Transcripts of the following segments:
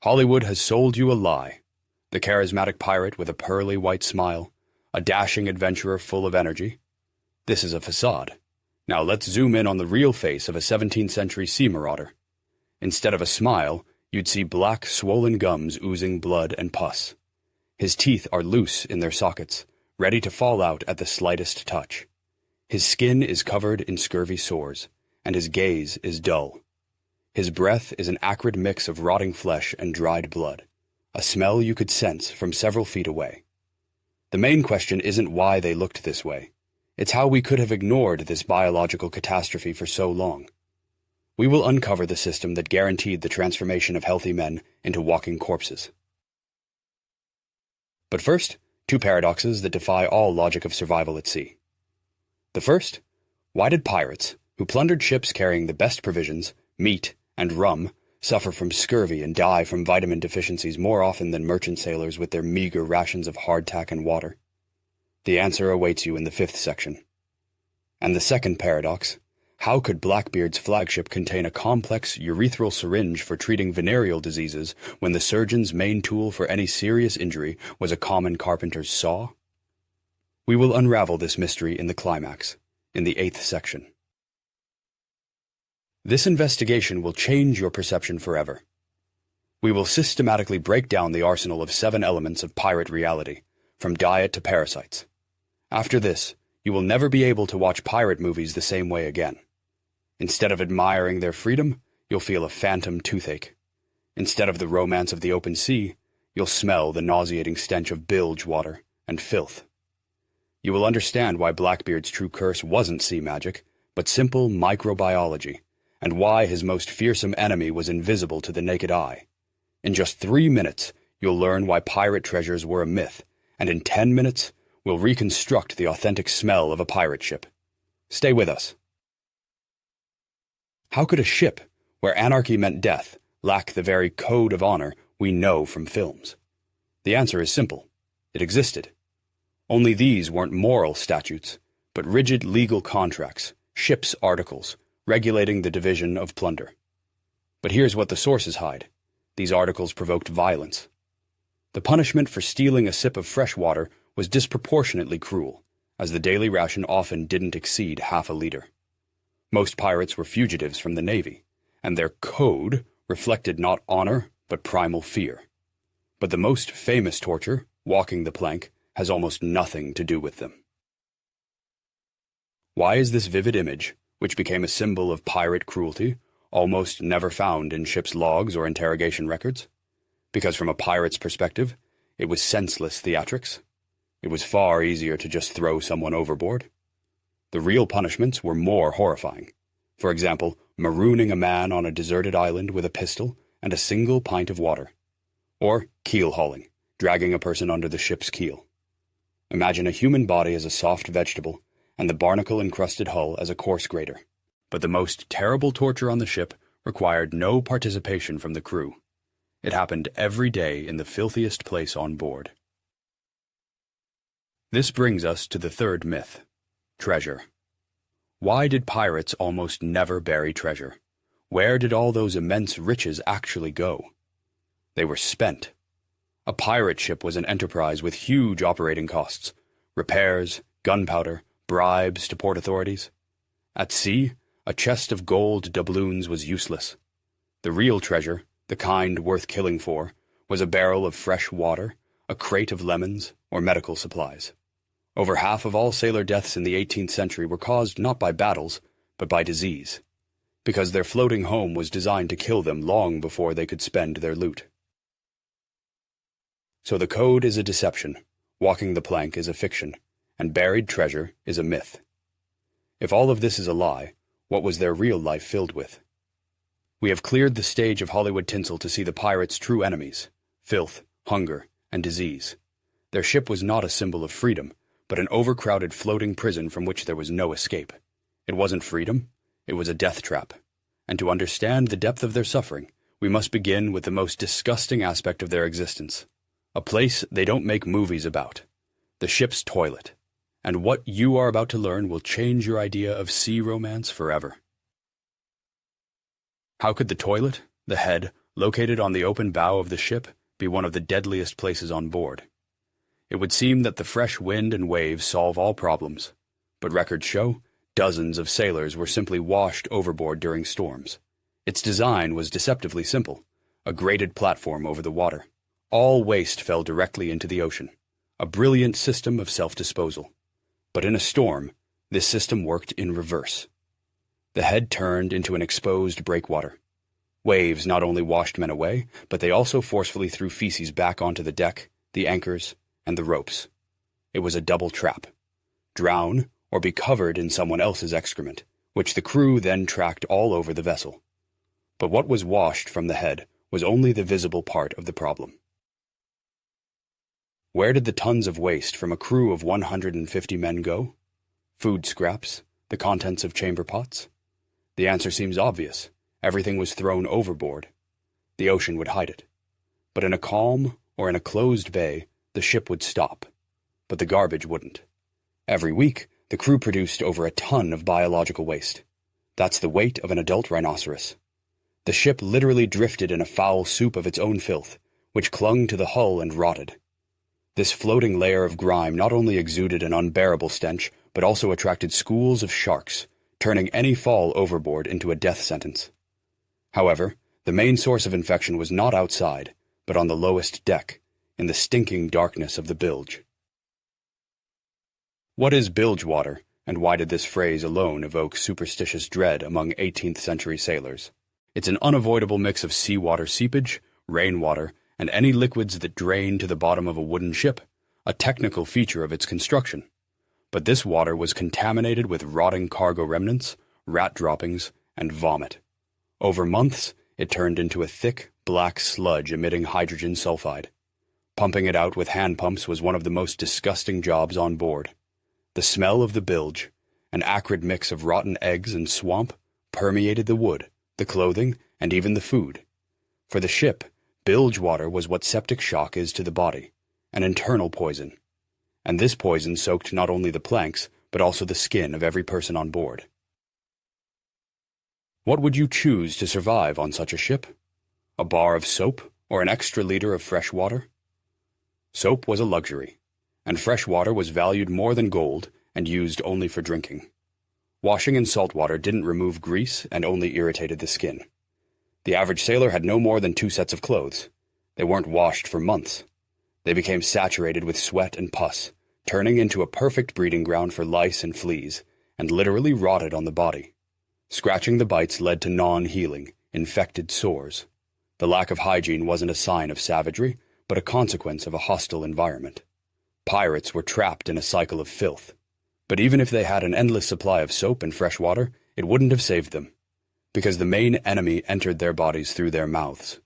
Hollywood has sold you a lie. The charismatic pirate with a pearly white smile, a dashing adventurer full of energy. This is a facade. Now let's zoom in on the real face of a 17th century sea marauder. Instead of a smile, you'd see black, swollen gums oozing blood and pus. His teeth are loose in their sockets, ready to fall out at the slightest touch. His skin is covered in scurvy sores, and his gaze is dull. His breath is an acrid mix of rotting flesh and dried blood, a smell you could sense from several feet away. The main question isn't why they looked this way. It's how we could have ignored this biological catastrophe for so long. We will uncover the system that guaranteed the transformation of healthy men into walking corpses. But first, two paradoxes that defy all logic of survival at sea. The first, why did pirates, who plundered ships carrying the best provisions, meat, and rum, suffer from scurvy and die from vitamin deficiencies more often than merchant sailors with their meager rations of hardtack and water? The answer awaits you in the 5th section. And the second paradox, how could Blackbeard's flagship contain a complex urethral syringe for treating venereal diseases when the surgeon's main tool for any serious injury was a common carpenter's saw? We will unravel this mystery in the climax, in the 8th section. This investigation will change your perception forever. We will systematically break down the arsenal of 7 elements of pirate reality, from diet to parasites. After this, you will never be able to watch pirate movies the same way again. Instead of admiring their freedom, you'll feel a phantom toothache. Instead of the romance of the open sea, you'll smell the nauseating stench of bilge water and filth. You will understand why Blackbeard's true curse wasn't sea magic, but simple microbiology, and why his most fearsome enemy was invisible to the naked eye. In just 3 minutes, you'll learn why pirate treasures were a myth, and in 10 minutes, we'll reconstruct the authentic smell of a pirate ship. Stay with us. How could a ship, where anarchy meant death, lack the very code of honor we know from films? The answer is simple. It existed. Only these weren't moral statutes, but rigid legal contracts, ship's articles, regulating the division of plunder. But here's what the sources hide. These articles provoked violence. The punishment for stealing a sip of fresh water was disproportionately cruel, as the daily ration often didn't exceed half a liter. Most pirates were fugitives from the Navy, and their code reflected not honor but primal fear. But the most famous torture, walking the plank, has almost nothing to do with them. Why is this vivid image, which became a symbol of pirate cruelty, almost never found in ships' logs or interrogation records? Because from a pirate's perspective, it was senseless theatrics. It was far easier to just throw someone overboard. The real punishments were more horrifying. For example, marooning a man on a deserted island with a pistol and a single pint of water. Or keel hauling, dragging a person under the ship's keel. Imagine a human body as a soft vegetable, and the barnacle-encrusted hull as a coarse grater. But the most terrible torture on the ship required no participation from the crew. It happened every day in the filthiest place on board. This brings us to the third myth, treasure. Why did pirates almost never bury treasure? Where did all those immense riches actually go? They were spent. A pirate ship was an enterprise with huge operating costs, repairs, gunpowder, bribes to port authorities. At sea, a chest of gold doubloons was useless. The real treasure, the kind worth killing for, was a barrel of fresh water, a crate of lemons, or medical supplies. Over half of all sailor deaths in the 18th century were caused not by battles, but by disease, because their floating home was designed to kill them long before they could spend their loot. So the code is a deception, walking the plank is a fiction, and buried treasure is a myth. If all of this is a lie, what was their real life filled with? We have cleared the stage of Hollywood tinsel to see the pirates' true enemies, filth, hunger, and disease. Their ship was not a symbol of freedom, but an overcrowded floating prison from which there was no escape. It wasn't freedom, it was a death trap. And to understand the depth of their suffering, we must begin with the most disgusting aspect of their existence. A place they don't make movies about. The ship's toilet. And what you are about to learn will change your idea of sea romance forever. How could the toilet, the head located on the open bow of the ship, be one of the deadliest places on board. It would seem that the fresh wind and waves solve all problems, but records show dozens of sailors were simply washed overboard during storms. Its design was deceptively simple, a graded platform over the water. All waste fell directly into the ocean, a brilliant system of self-disposal. But in a storm, this system worked in reverse. The head turned into an exposed breakwater. Waves not only washed men away, but they also forcefully threw feces back onto the deck, the anchors, and the ropes. It was a double trap. Drown or be covered in someone else's excrement, which the crew then tracked all over the vessel. But what was washed from the head was only the visible part of the problem. Where did the tons of waste from a crew of 150 men go? Food scraps, the contents of chamber pots? The answer seems obvious. Everything was thrown overboard. The ocean would hide it. But in a calm or in a closed bay, the ship would stop. But the garbage wouldn't. Every week, the crew produced over a ton of biological waste. That's the weight of an adult rhinoceros. The ship literally drifted in a foul soup of its own filth, which clung to the hull and rotted. This floating layer of grime not only exuded an unbearable stench, but also attracted schools of sharks, turning any fall overboard into a death sentence. However, the main source of infection was not outside, but on the lowest deck, in the stinking darkness of the bilge. What is bilge water, and why did this phrase alone evoke superstitious dread among 18th century sailors? It's an unavoidable mix of seawater seepage, rainwater, and any liquids that drain to the bottom of a wooden ship, a technical feature of its construction. But this water was contaminated with rotting cargo remnants, rat droppings, and vomit. Over months, it turned into a thick, black sludge emitting hydrogen sulfide. Pumping it out with hand pumps was one of the most disgusting jobs on board. The smell of the bilge, an acrid mix of rotten eggs and swamp, permeated the wood, the clothing, and even the food. For the ship, bilge water was what septic shock is to the body, an internal poison. And this poison soaked not only the planks, but also the skin of every person on board. What would you choose to survive on such a ship? A bar of soap or an extra liter of fresh water? Soap was a luxury, and fresh water was valued more than gold and used only for drinking. Washing in salt water didn't remove grease and only irritated the skin. The average sailor had no more than 2 sets of clothes. They weren't washed for months. They became saturated with sweat and pus, turning into a perfect breeding ground for lice and fleas, and literally rotted on the body. Scratching the bites led to non-healing, infected sores. The lack of hygiene wasn't a sign of savagery, but a consequence of a hostile environment. Pirates were trapped in a cycle of filth. But even if they had an endless supply of soap and fresh water, it wouldn't have saved them, because the main enemy entered their bodies through their mouths.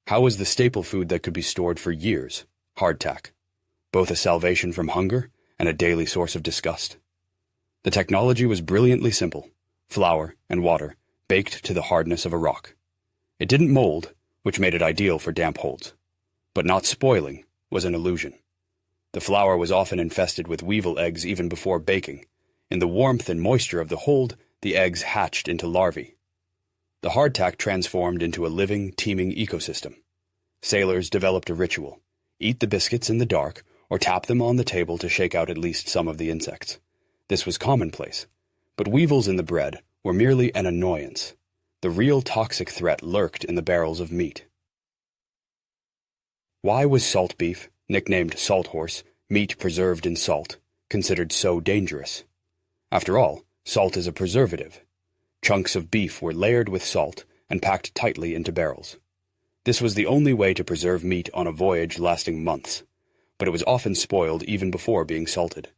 How was the staple food that could be stored for years? Hardtack. Both a salvation from hunger and a daily source of disgust. The technology was brilliantly simple. Flour and water, baked to the hardness of a rock. It didn't mold, which made it ideal for damp holds. But not spoiling was an illusion. The flour was often infested with weevil eggs even before baking. In the warmth and moisture of the hold, the eggs hatched into larvae. The hardtack transformed into a living, teeming ecosystem. Sailors developed a ritual: eat the biscuits in the dark, or tap them on the table to shake out at least some of the insects. This was commonplace, but weevils in the bread were merely an annoyance. The real toxic threat lurked in the barrels of meat. Why was salt beef, nicknamed salt horse, meat preserved in salt, considered so dangerous? After all, salt is a preservative. Chunks of beef were layered with salt and packed tightly into barrels. This was the only way to preserve meat on a voyage lasting months, but it was often spoiled even before being salted.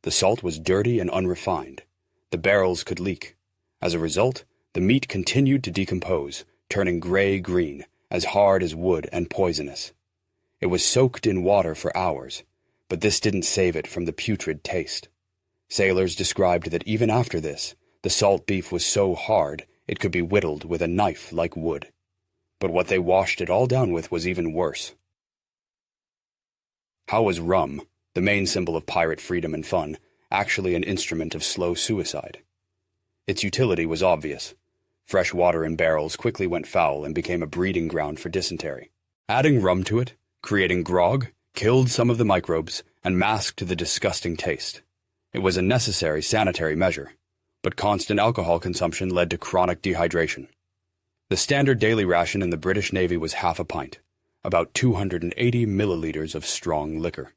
The salt was dirty and unrefined. The barrels could leak. As a result, the meat continued to decompose, turning gray-green, as hard as wood and poisonous. It was soaked in water for hours, but this didn't save it from the putrid taste. Sailors described that even after this, the salt beef was so hard it could be whittled with a knife like wood. But what they washed it all down with was even worse. How was rum, the main symbol of pirate freedom and fun, actually an instrument of slow suicide? Its utility was obvious. Fresh water in barrels quickly went foul and became a breeding ground for dysentery. Adding rum to it, creating grog, killed some of the microbes and masked the disgusting taste. It was a necessary sanitary measure, but constant alcohol consumption led to chronic dehydration. The standard daily ration in the British Navy was half a pint, about 280 milliliters of strong liquor.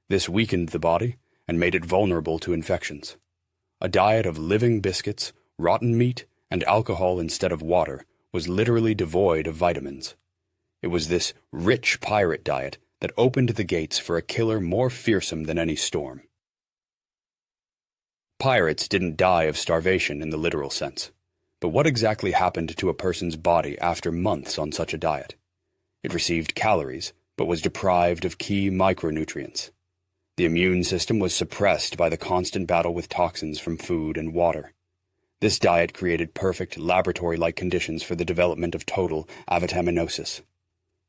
This weakened the body and made it vulnerable to infections. A diet of living biscuits, rotten meat, and alcohol instead of water was literally devoid of vitamins. It was this rich pirate diet that opened the gates for a killer more fearsome than any storm. Pirates didn't die of starvation in the literal sense, but what exactly happened to a person's body after months on such a diet? It received calories, but was deprived of key micronutrients. The immune system was suppressed by the constant battle with toxins from food and water. This diet created perfect laboratory-like conditions for the development of total avitaminosis.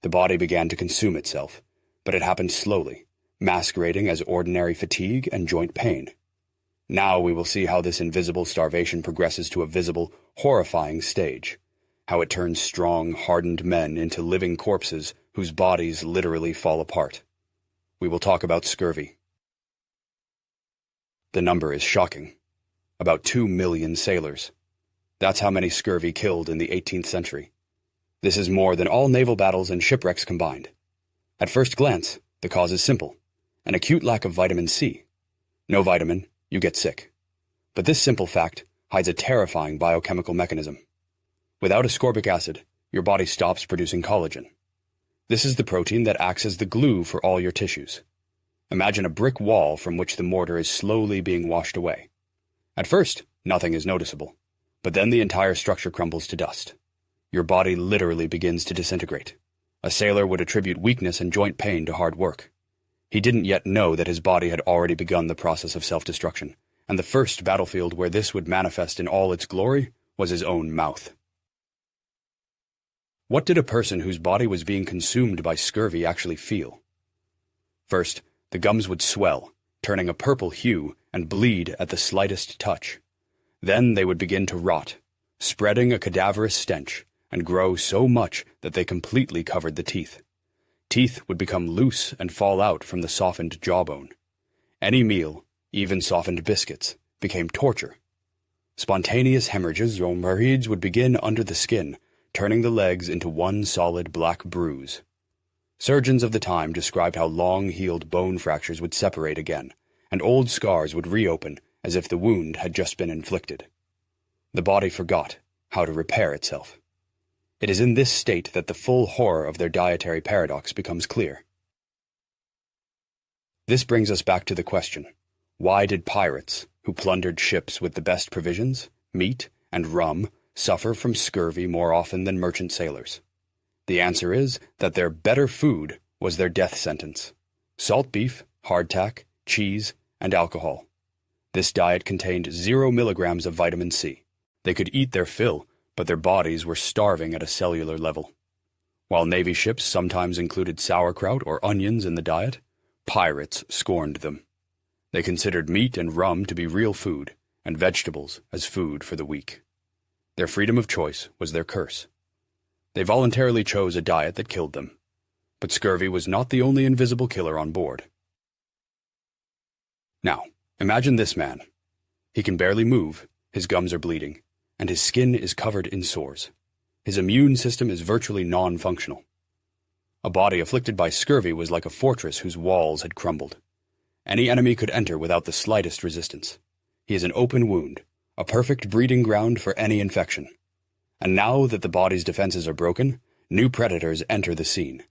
The body began to consume itself, but it happened slowly, masquerading as ordinary fatigue and joint pain. Now we will see how this invisible starvation progresses to a visible, horrifying stage, how it turns strong, hardened men into living corpses whose bodies literally fall apart. We will talk about scurvy. The number is shocking. About 2 million sailors. That's how many scurvy killed in the 18th century. This is more than all naval battles and shipwrecks combined. At first glance, the cause is simple: an acute lack of vitamin C. No vitamin, you get sick. But this simple fact hides a terrifying biochemical mechanism. Without ascorbic acid, your body stops producing collagen. This is the protein that acts as the glue for all your tissues. Imagine a brick wall from which the mortar is slowly being washed away. At first, nothing is noticeable, but then the entire structure crumbles to dust. Your body literally begins to disintegrate. A sailor would attribute weakness and joint pain to hard work. He didn't yet know that his body had already begun the process of self-destruction, and the first battlefield where this would manifest in all its glory was his own mouth. What did a person whose body was being consumed by scurvy actually feel? First, the gums would swell, turning a purple hue and bleed at the slightest touch. Then they would begin to rot, spreading a cadaverous stench, and grow so much that they completely covered the teeth. Teeth would become loose and fall out from the softened jawbone. Any meal, even softened biscuits, became torture. Spontaneous hemorrhages or hemorrhoids would begin under the skin, turning the legs into one solid black bruise. Surgeons of the time described how long-healed bone fractures would separate again, and old scars would reopen as if the wound had just been inflicted. The body forgot how to repair itself. It is in this state that the full horror of their dietary paradox becomes clear. This brings us back to the question: why did pirates, who plundered ships with the best provisions, meat, and rum, suffer from scurvy more often than merchant sailors? The answer is that their better food was their death sentence: salt beef, hardtack, cheese, and alcohol. This diet contained 0 milligrams of vitamin C. They could eat their fill, but their bodies were starving at a cellular level. While Navy ships sometimes included sauerkraut or onions in the diet, pirates scorned them. They considered meat and rum to be real food, and vegetables as food for the weak. Their freedom of choice was their curse. They voluntarily chose a diet that killed them. But scurvy was not the only invisible killer on board. Now, imagine this man. He can barely move, his gums are bleeding, and his skin is covered in sores. His immune system is virtually non-functional. A body afflicted by scurvy was like a fortress whose walls had crumbled. Any enemy could enter without the slightest resistance. He is an open wound, a perfect breeding ground for any infection. And now that the body's defenses are broken, new predators enter the scene.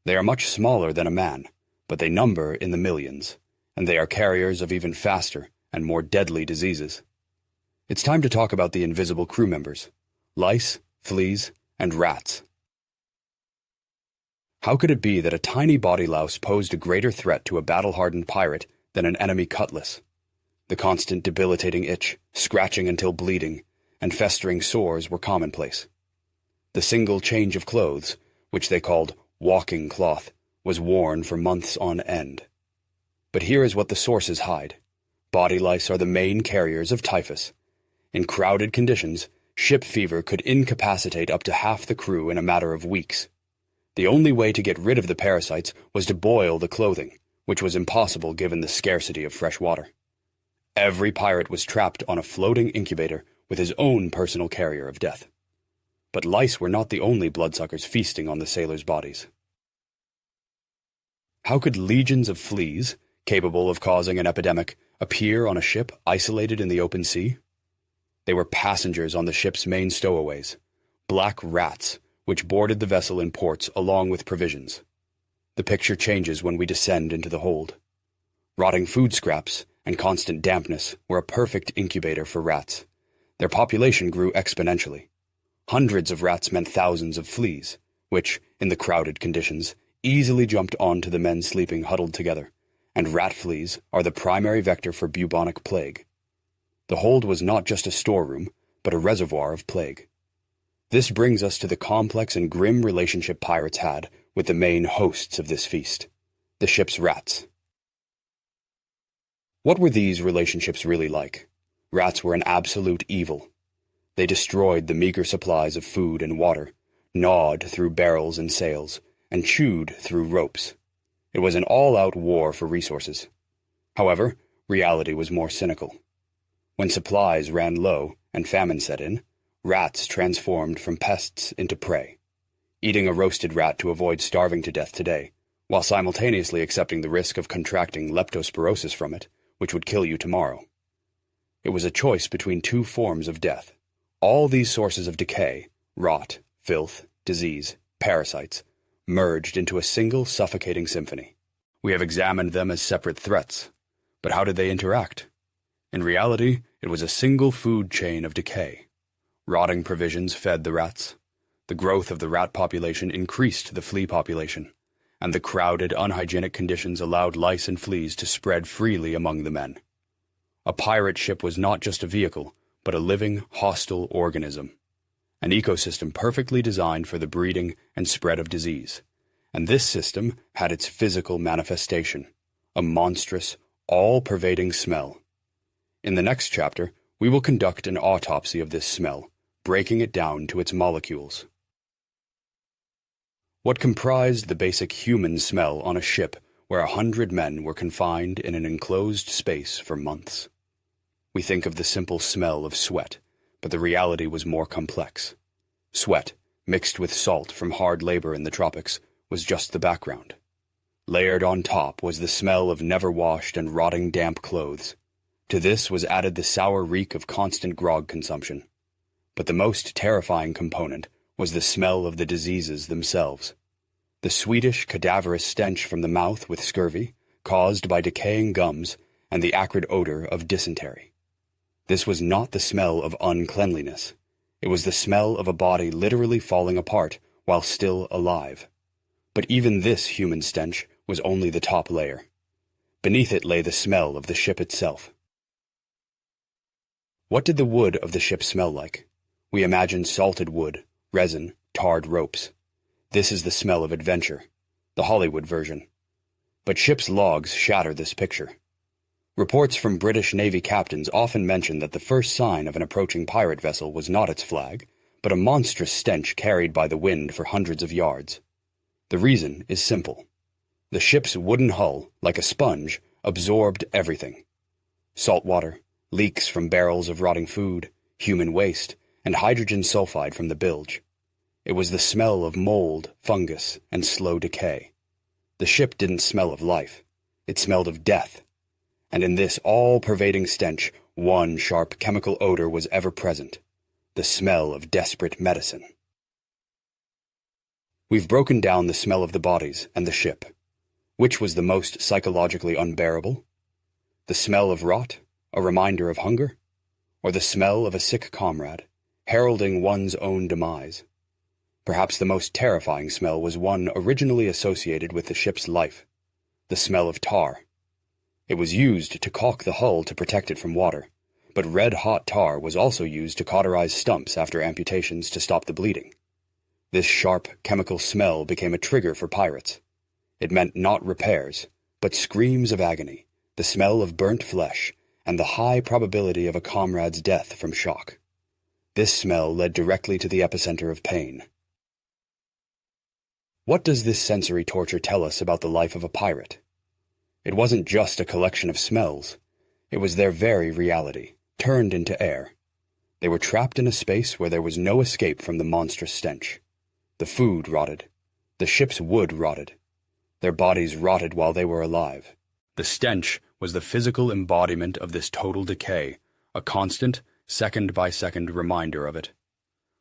They are much smaller than a man, but they number in the millions, and they are carriers of even faster and more deadly diseases. It's time to talk about the invisible crew members: lice, fleas, and rats. How could it be that a tiny body louse posed a greater threat to a battle-hardened pirate than an enemy cutlass? The constant debilitating itch, scratching until bleeding, and festering sores were commonplace. The single change of clothes, which they called walking cloth, was worn for months on end. But here is what the sources hide. Body lice are the main carriers of typhus. In crowded conditions, Ship fever could incapacitate up to half the crew in a matter of weeks. The only way to get rid of the parasites was to boil the clothing, which was impossible given the scarcity of fresh water. Every pirate was trapped on a floating incubator with his own personal carrier of death. But lice were not the only bloodsuckers feasting on the sailors' bodies. How could legions of fleas, capable of causing an epidemic, appear on a ship isolated in the open sea? They were passengers on the ship's main stowaways, black rats, which boarded the vessel in ports along with provisions. The picture changes when we descend into the hold. Rotting food scraps and constant dampness were a perfect incubator for rats. Their population grew exponentially. Hundreds of rats meant thousands of fleas, which, in the crowded conditions, easily jumped onto the men sleeping huddled together, and rat fleas are the primary vector for bubonic plague. The hold was not just a storeroom, but a reservoir of plague. This brings us to the complex and grim relationship pirates had with the main hosts of this feast, the ship's rats. What were these relationships really like? Rats were an absolute evil. They destroyed the meager supplies of food and water, gnawed through barrels and sails, and chewed through ropes. It was an all-out war for resources. However, reality was more cynical. When supplies ran low and famine set in, rats transformed from pests into prey, eating a roasted rat to avoid starving to death today, while simultaneously accepting the risk of contracting leptospirosis from it, which would kill you tomorrow. It was a choice between two forms of death. All these sources of decay, rot, filth, disease, parasites, merged into a single suffocating symphony. We have examined them as separate threats, but how did they interact? In reality, it was a single food chain of decay. Rotting provisions fed the rats. The growth of the rat population increased the flea population, and the crowded, unhygienic conditions allowed lice and fleas to spread freely among the men. A pirate ship was not just a vehicle, but a living, hostile organism. An ecosystem perfectly designed for the breeding and spread of disease. And this system had its physical manifestation, a monstrous, all-pervading smell. In the next chapter, we will conduct an autopsy of this smell, breaking it down to its molecules. What comprised the basic human smell on a ship where 100 men were confined in an enclosed space for months? We think of the simple smell of sweat, but the reality was more complex. Sweat, mixed with salt from hard labor in the tropics, was just the background. Layered on top was the smell of never-washed and rotting damp clothes. To this was added the sour reek of constant grog consumption. But the most terrifying component was the smell of the diseases themselves. The sweetish, cadaverous stench from the mouth with scurvy, caused by decaying gums, and the acrid odor of dysentery. This was not the smell of uncleanliness. It was the smell of a body literally falling apart while still alive. But even this human stench was only the top layer. Beneath it lay the smell of the ship itself. What did the wood of the ship smell like? We imagine salted wood, resin, tarred ropes. This is the smell of adventure, the Hollywood version. But ship's logs shatter this picture. Reports from British Navy captains often mention that the first sign of an approaching pirate vessel was not its flag, but a monstrous stench carried by the wind for hundreds of yards. The reason is simple. The ship's wooden hull, like a sponge, absorbed everything. Salt water, leaks from barrels of rotting food, human waste, and hydrogen sulfide from the bilge. It was the smell of mold, fungus, and slow decay. The ship didn't smell of life. It smelled of death. And in this all-pervading stench, one sharp chemical odor was ever present, the smell of desperate medicine. We've broken down the smell of the bodies and the ship. Which was the most psychologically unbearable? The smell of rot, a reminder of hunger? Or the smell of a sick comrade, heralding one's own demise? Perhaps the most terrifying smell was one originally associated with the ship's life, the smell of tar. It was used to caulk the hull to protect it from water, but red-hot tar was also used to cauterize stumps after amputations to stop the bleeding. This sharp chemical smell became a trigger for pirates. It meant not repairs, but screams of agony, the smell of burnt flesh, and the high probability of a comrade's death from shock. This smell led directly to the epicenter of pain. What does this sensory torture tell us about the life of a pirate? It wasn't just a collection of smells. It was their very reality, turned into air. They were trapped in a space where there was no escape from the monstrous stench. The food rotted. The ship's wood rotted. Their bodies rotted while they were alive. The stench was the physical embodiment of this total decay, a constant, second-by-second reminder of it.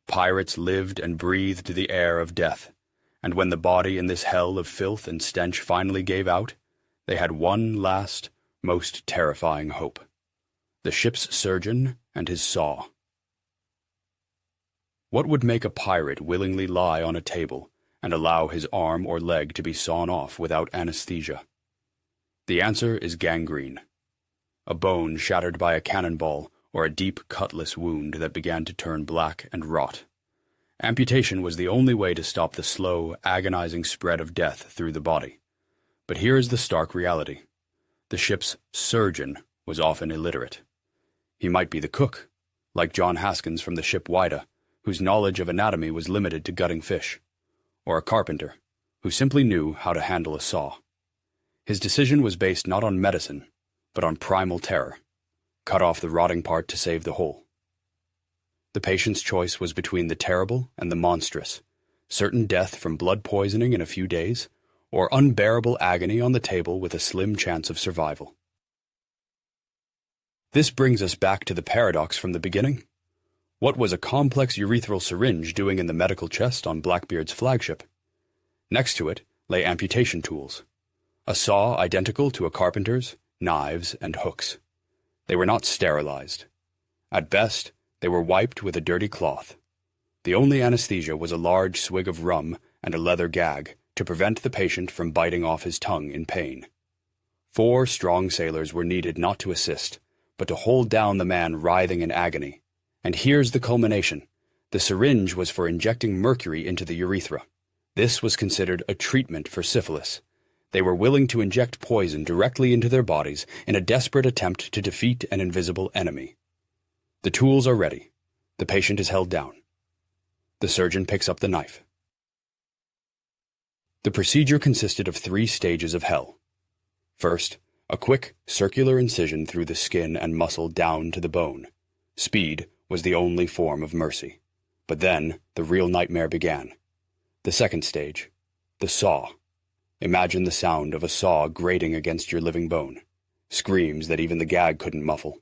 Pirates lived and breathed the air of death, and when the body in this hell of filth and stench finally gave out, they had one last, most terrifying hope: the ship's surgeon and his saw. What would make a pirate willingly lie on a table and allow his arm or leg to be sawn off without anesthesia? The answer is gangrene. A bone shattered by a cannonball or a deep cutlass wound that began to turn black and rot. Amputation was the only way to stop the slow, agonizing spread of death through the body. But here is the stark reality. The ship's surgeon was often illiterate. He might be the cook, like John Haskins from the ship Wida, whose knowledge of anatomy was limited to gutting fish, or a carpenter, who simply knew how to handle a saw. His decision was based not on medicine, but on primal terror. Cut off the rotting part to save the whole. The patient's choice was between the terrible and the monstrous, certain death from blood poisoning in a few days, or unbearable agony on the table with a slim chance of survival. This brings us back to the paradox from the beginning. What was a complex urethral syringe doing in the medical chest on Blackbeard's flagship? Next to it lay amputation tools. A saw identical to a carpenter's, knives, and hooks. They were not sterilized. At best, they were wiped with a dirty cloth. The only anesthesia was a large swig of rum and a leather gag to prevent the patient from biting off his tongue in pain. 4 strong sailors were needed not to assist, but to hold down the man writhing in agony. And here's the culmination. The syringe was for injecting mercury into the urethra. This was considered a treatment for syphilis. They were willing to inject poison directly into their bodies in a desperate attempt to defeat an invisible enemy. The tools are ready. The patient is held down. The surgeon picks up the knife. The procedure consisted of 3 stages of hell. First, a quick, circular incision through the skin and muscle down to the bone. Speed was the only form of mercy. But then, the real nightmare began. The second stage, the saw. Imagine the sound of a saw grating against your living bone. Screams that even the gag couldn't muffle.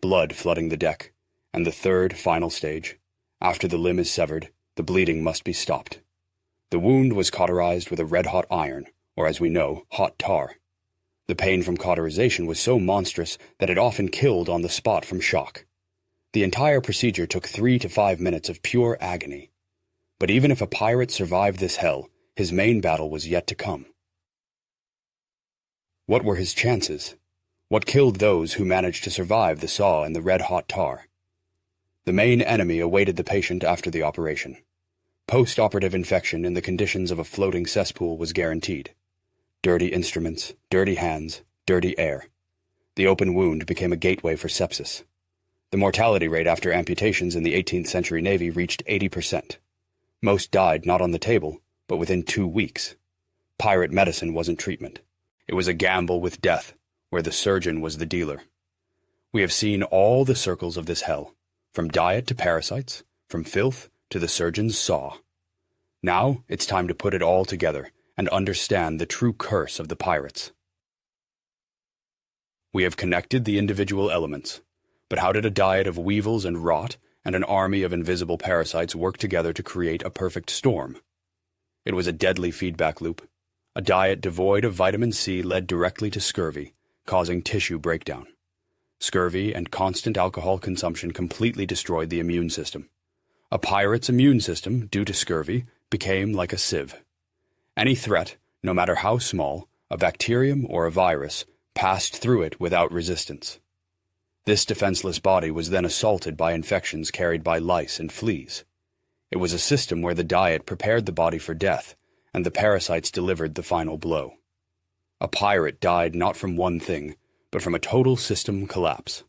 Blood flooding the deck. And the third, final stage. After the limb is severed, the bleeding must be stopped. The wound was cauterized with a red-hot iron, or as we know, hot tar. The pain from cauterization was so monstrous that it often killed on the spot from shock. The entire procedure took 3 to 5 minutes of pure agony. But even if a pirate survived this hell, his main battle was yet to come. What were his chances? What killed those who managed to survive the saw and the red-hot tar? The main enemy awaited the patient after the operation. Post-operative infection in the conditions of a floating cesspool was guaranteed. Dirty instruments, dirty hands, dirty air. The open wound became a gateway for sepsis. The mortality rate after amputations in the 18th century Navy reached 80%. Most died not on the table, but within 2 weeks. Pirate medicine wasn't treatment. It was a gamble with death, where the surgeon was the dealer. We have seen all the circles of this hell, from diet to parasites, from filth to the surgeon's saw. Now it's time to put it all together and understand the true curse of the pirates. We have connected the individual elements, but how did a diet of weevils and rot and an army of invisible parasites work together to create a perfect storm? It was a deadly feedback loop. A diet devoid of vitamin C led directly to scurvy, causing tissue breakdown. Scurvy and constant alcohol consumption completely destroyed the immune system. A pirate's immune system, due to scurvy, became like a sieve. Any threat, no matter how small, a bacterium or a virus, passed through it without resistance. This defenseless body was then assaulted by infections carried by lice and fleas. It was a system where the diet prepared the body for death, and the parasites delivered the final blow. A pirate died not from one thing, but from a total system collapse.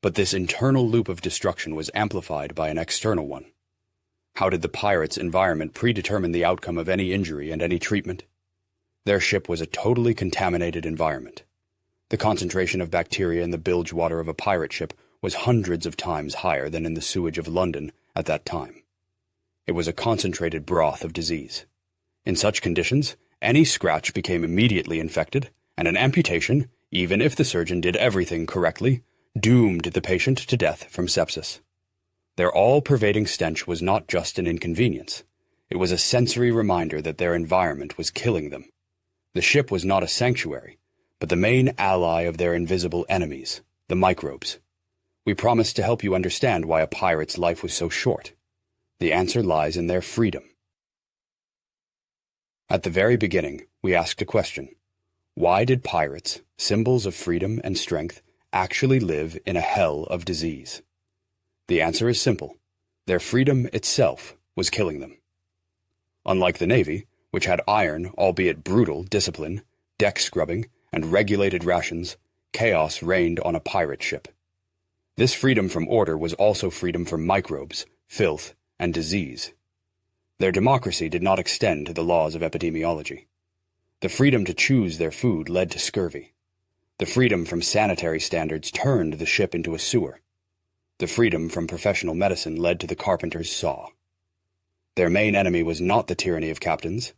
But this internal loop of destruction was amplified by an external one. How did the pirates' environment predetermine the outcome of any injury and any treatment? Their ship was a totally contaminated environment. The concentration of bacteria in the bilge water of a pirate ship was hundreds of times higher than in the sewage of London at that time. It was a concentrated broth of disease. In such conditions, any scratch became immediately infected, and an amputation, even if the surgeon did everything correctly, doomed the patient to death from sepsis. Their all-pervading stench was not just an inconvenience. It was a sensory reminder that their environment was killing them. The ship was not a sanctuary, but the main ally of their invisible enemies, the microbes. We promised to help you understand why a pirate's life was so short. The answer lies in their freedom. At the very beginning, we asked a question. Why did pirates, symbols of freedom and strength, actually live in a hell of disease? The answer is simple. Their freedom itself was killing them. Unlike the Navy, which had iron, albeit brutal, discipline, deck scrubbing, and regulated rations, chaos reigned on a pirate ship. This freedom from order was also freedom from microbes, filth, and disease. Their democracy did not extend to the laws of epidemiology. The freedom to choose their food led to scurvy. The freedom from sanitary standards turned the ship into a sewer. The freedom from professional medicine led to the carpenter's saw. Their main enemy was not the tyranny of captains,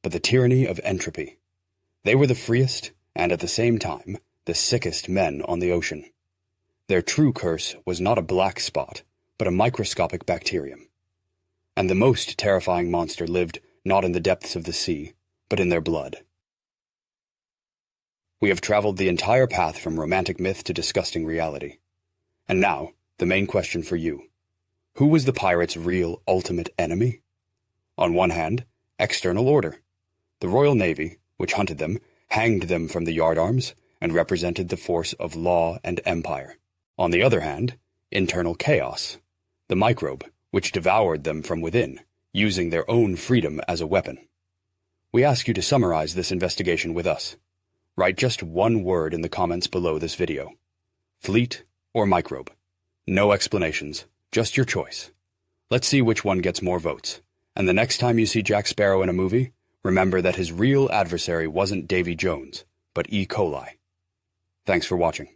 but the tyranny of entropy. They were the freest, and at the same time, the sickest men on the ocean. Their true curse was not a black spot, but a microscopic bacterium. And the most terrifying monster lived not in the depths of the sea, but in their blood. We have traveled the entire path from romantic myth to disgusting reality. And now, the main question for you. Who was the pirates' real ultimate enemy? On one hand, external order. The Royal Navy, which hunted them, hanged them from the yardarms, and represented the force of law and empire. On the other hand, internal chaos. The microbe, which devoured them from within, using their own freedom as a weapon. We ask you to summarize this investigation with us. Write just one word in the comments below this video. Fleet or microbe. No explanations, just your choice. Let's see which one gets more votes. And the next time you see Jack Sparrow in a movie, remember that his real adversary wasn't Davy Jones, but E. coli. Thanks for watching.